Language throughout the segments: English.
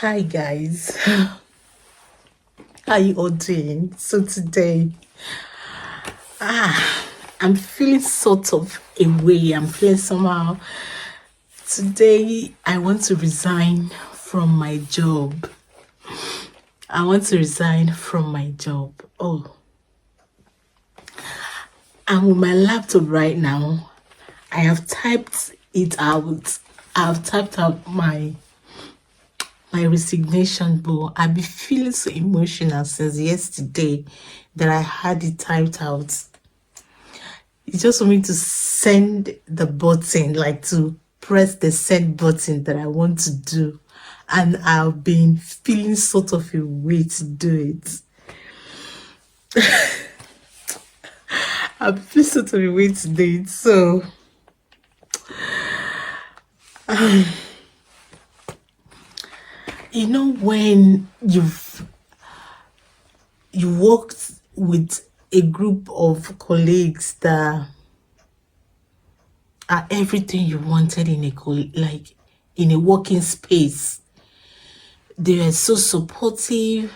Hi guys, how you all doing? So today, I'm feeling sort of away. I'm feeling somehow. Today, I want to resign from my job. I want to resign from my job. Oh, I'm with my laptop right now. I have typed it out. I've typed out my resignation, but I've been feeling so emotional since yesterday that I had it typed out. It's just for me to send the button, like to press the send button that I want to do. And I've been feeling sort of a way to do it. I've been feeling sort of a way to do it. So, you know, when you worked with a group of colleagues that are everything you wanted in a working space. They were so supportive.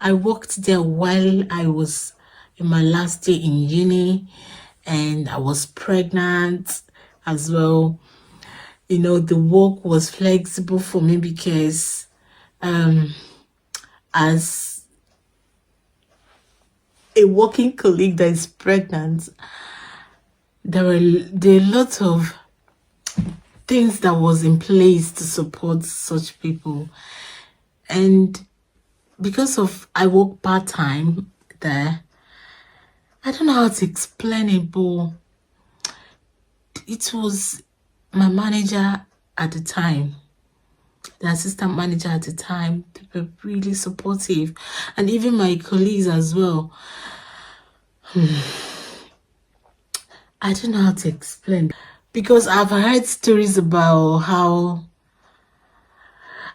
I worked there while I was in my last year in uni, and I was pregnant as well. You know, the work was flexible for me because as a working colleague that is pregnant, there are a lot of things that was in place to support such people. And because of I work part-time there, I don't know how to explain it, but it was my manager at the time, the assistant manager at the time. They were really supportive, and even my colleagues as well. I don't know how to explain, because I've heard stories about how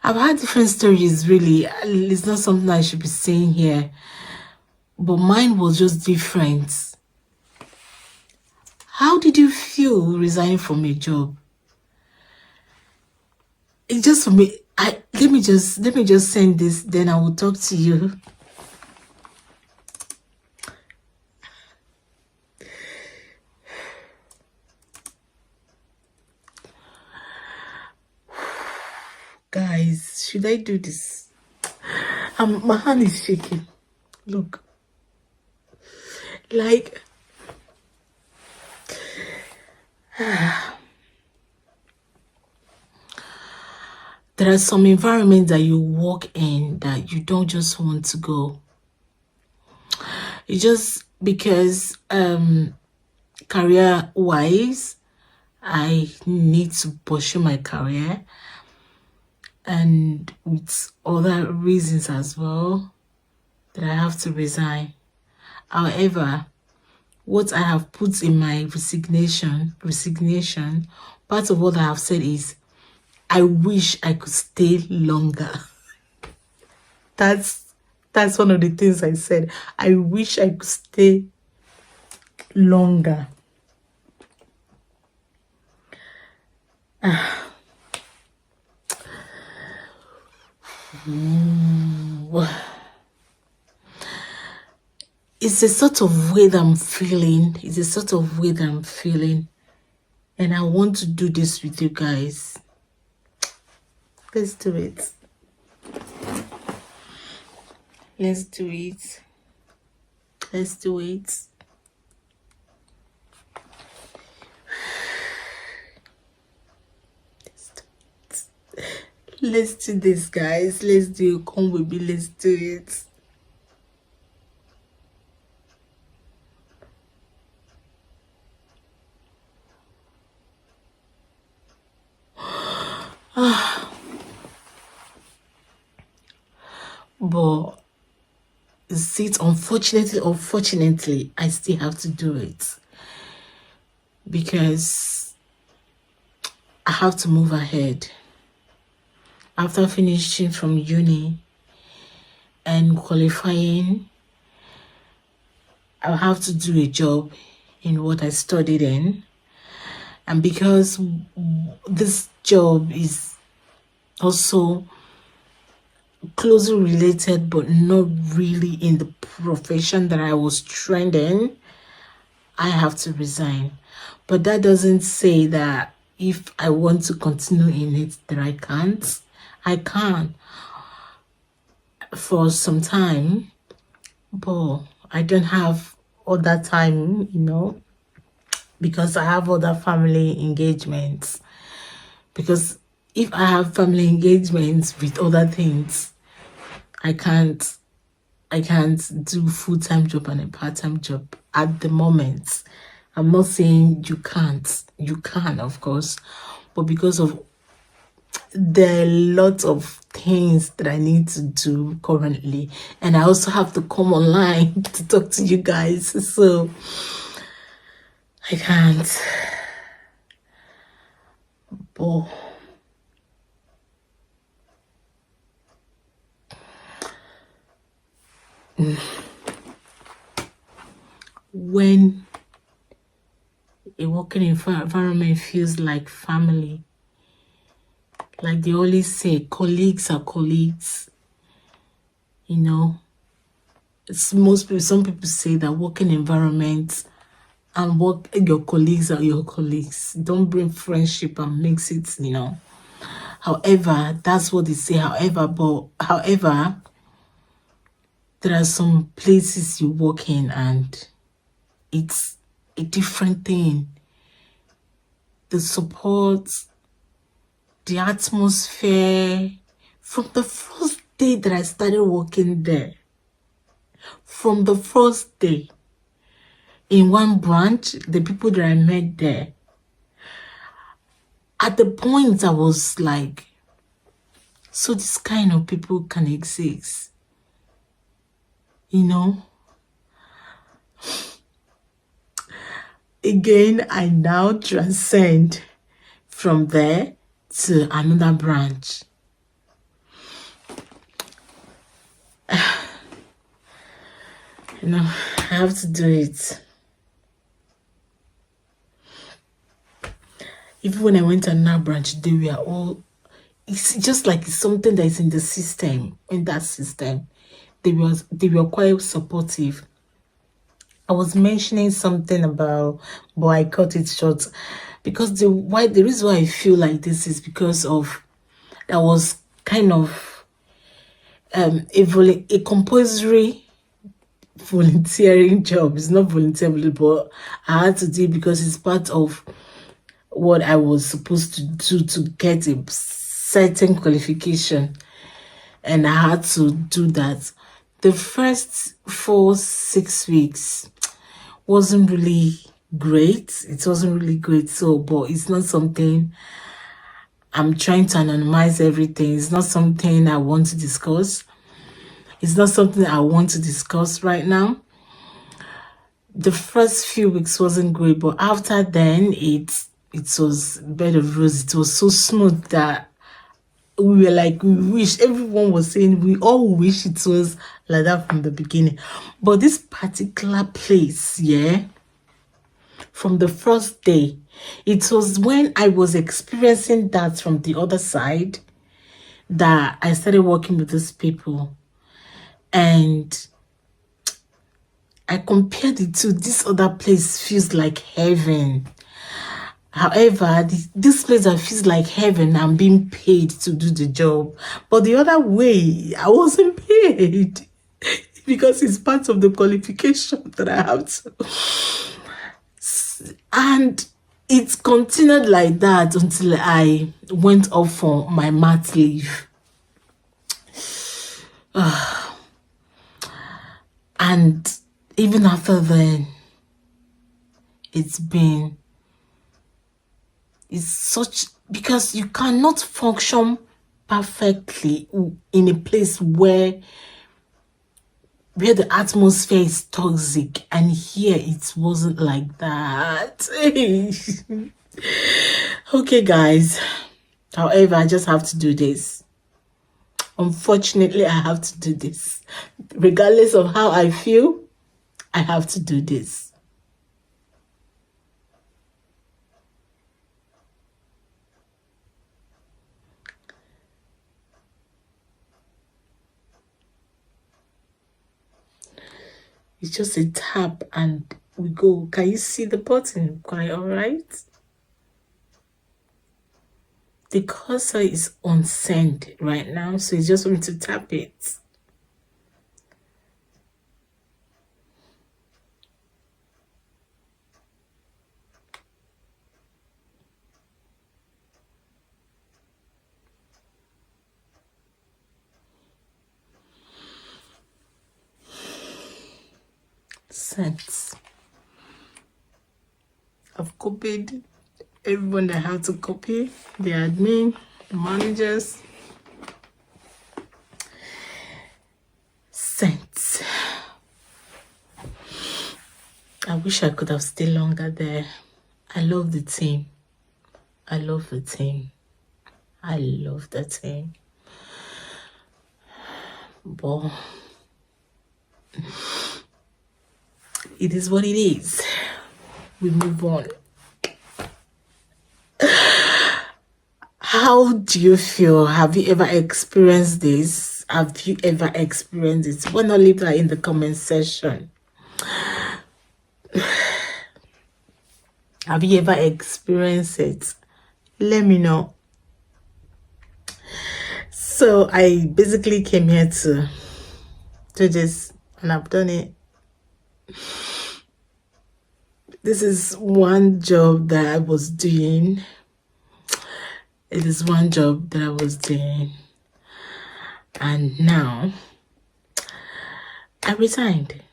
I've had different stories, really. It's not something I should be saying here, but mine was just different. How did you feel resigning from a job? It's just for me. Let me just send this, then I will talk to you. Guys, should I do this? My hand is shaking. Look. Like, there are some environments that you work in that you don't just want to go. It's just because career wise, I need to pursue my career, and with other reasons as well, that I have to resign. However, what I have put in my resignation, part of what I have said is, I wish I could stay longer. That's one of the things I said. I wish I could stay longer. It's a sort of way that I'm feeling. And I want to do this with you guys. Let's do it. Let's do it. Let's do it. Let's do this, guys. Let's do it. Come with me. Let's do it. But see, unfortunately, I still have to do it because I have to move ahead. After finishing from uni and qualifying, I'll have to do a job in what I studied in. And because this job is also closely related, but not really in the profession that I was trained in, I have to resign. But that doesn't say that if I want to continue in it that I can't. I can for some time, but I don't have all that time, because I have other family engagements. Because if I have family engagements with other things, I can't do full-time job and a part-time job at the moment. I'm not saying you can't. You can, of course. But because of there are lots of things that I need to do currently. And I also have to come online to talk to you guys. So I can't. But when a working environment feels like family, like they always say, colleagues are colleagues, it's most people, some people say that working environments and your colleagues are your colleagues. Don't bring friendship and mix it. However, that's what they say. However, there are some places you work in and it's a different thing. The support, the atmosphere, from the first day that I started working there, from the first day in one branch, the people that I met there, at the point I was like, so this kind of people can exist, Again, I now transcend from there to another branch. I have to do it. Even when I went to another branch, they were all, it's just like it's something that is in the system, in that system. They were quite supportive. I was mentioning something about, but I cut it short because the reason why I feel like this is because of that was kind of a compulsory volunteering job. It's not volunteer, but I had to do it because it's part of what I was supposed to do to get a certain qualification, and I had to do that. The first 4-6 weeks wasn't really great. It wasn't really great. So, but it's not something I'm trying to anonymize everything. It's not something I want to discuss. It's not something I want to discuss right now. The first few weeks wasn't great, but after then, it was bed of roses. It was so smooth that we were like, we wish, everyone was saying, we all wish it was like that from the beginning. But this particular place, yeah, from the first day, it was when I was experiencing that from the other side that I started working with these people. And I compared it to this other place feels like heaven. However, this place that feels like heaven, I'm being paid to do the job. But the other way, I wasn't paid because it's part of the qualification that I have to. And it continued like that until I went off for my mat leave. And even after then, it's such, because you cannot function perfectly in a place where the atmosphere is toxic, and here it wasn't like that. Okay, guys. However, I just have to do this. Unfortunately, I have to do this. Regardless of how I feel, I have to do this. It's just a tap and we go. Can you see the button? Quite all right. The cursor is on send right now, so you just want to tap it. Sent. I've copied everyone that had to copy, the admin, the managers. Sent. I wish I could have stayed longer there. I love the team. I love the team. I love the team. But it is what it is. We move on. How do you feel? Have you ever experienced this? Have you ever experienced it? Why not leave that in the comment section? Have you ever experienced it? Let me know. So I basically came here to do this, and I've done it. This is one job that I was doing. It is one job that I was doing. And now I resigned.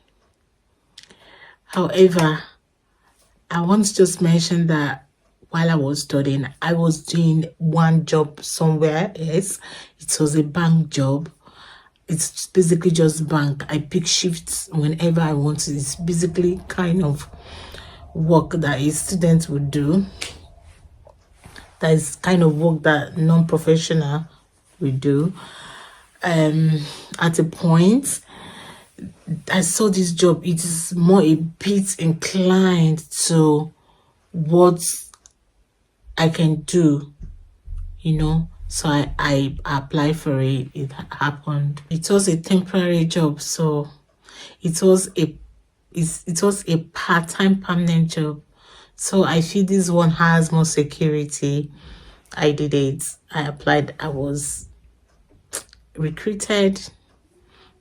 However, I want to just mention that while I was studying, I was doing one job somewhere else. It was a bank job. It's basically just bank. I pick shifts whenever I want to. It's basically kind of work that a student would do. That is kind of work that non-professional would do. At a point, I saw this job. It is more a bit inclined to what I can do, you know. So I applied for it. It happened. It was a temporary job, so it was a part-time permanent job. So I feel this one has more security. I did it. I applied. I was recruited.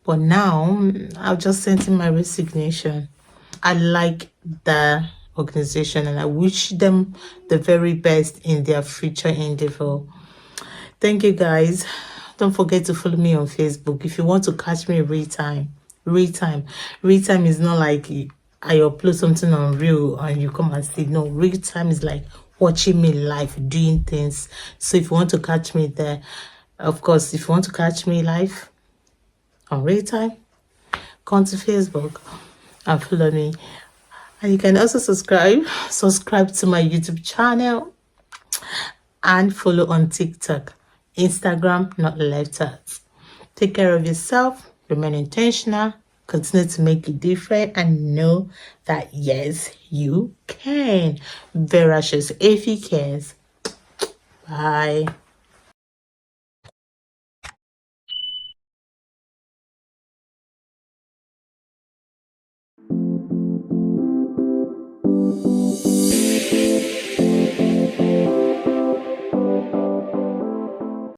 But now I've just sent in my resignation. I like the organization and I wish them the very best in their future endeavor. Thank you guys. Don't forget to follow me on Facebook if you want to catch me real time. Real time is not like I upload something on Reel and you come and see. No, real time is like watching me live, doing things. So if you want to catch me there, of course, if you want to catch me live on real time, come to Facebook and follow me. And you can also subscribe to my YouTube channel and follow on TikTok, Instagram, not left out. Take care of yourself, remain intentional, continue to make a difference, and know that yes, you can. Veracious if you cares. Bye.